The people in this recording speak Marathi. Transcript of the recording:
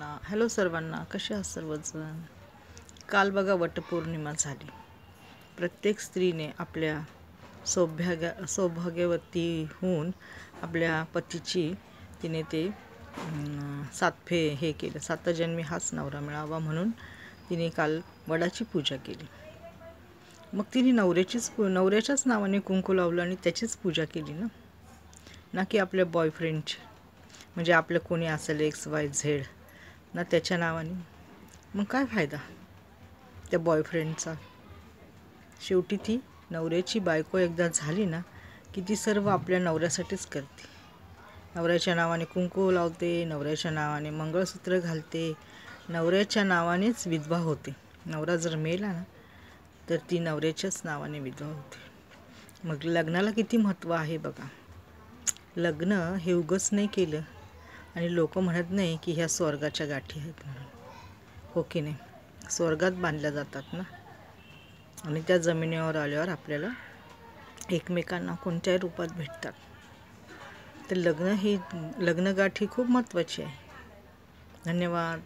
हॅलो सर्वांना, कसे आहात सर्वजण? काल बघा वटपौर्णिमा झाली. प्रत्येक स्त्रीने आपल्या सौभाग्यवती होऊन आपल्या पतीची तिने ते सातफे हे केलं. सातजन्मी हाच नवरा मिळावा म्हणून तिने काल वडाची पूजा केली. मग तिने नवऱ्याच्याच नावाने कुंकू लावलं आणि त्याचीच पूजा केली ना की आपल्या बॉयफ्रेंडची, म्हणजे आपलं कोणी असेल XYZ ना त्याच्या नावाने. मग काय फायदा त्या बॉयफ्रेंडचा? शेवटी ती नवऱ्याची बायको एकदा झाली ना की ती सर्व आपल्या नवऱ्यासाठीच करते. नवऱ्याच्या नावाने कुंकू लावते, नवऱ्याच्या नावाने मंगळसूत्र घालते, नवऱ्याच्या नावानेच विधवा होते. नवरा जर मेला ना तर ती नवऱ्याच्याच नावाने विधवा होते. मग लग्नाला किती महत्त्व आहे बघा. लग्न हे उगाच नाही केलं आणि लोक म्हणत नाही की ह्या स्वर्गाच्या गाठी आहेत म्हणून. हो की नाही? स्वर्गात बांधल्या जातात ना. आणि त्या जमिनीवर आल्यावर आपल्याला एकमेकांना कोणत्याही रूपात भेटतात. तर लग्नगाठ ही खूप महत्त्वाची आहे. धन्यवाद.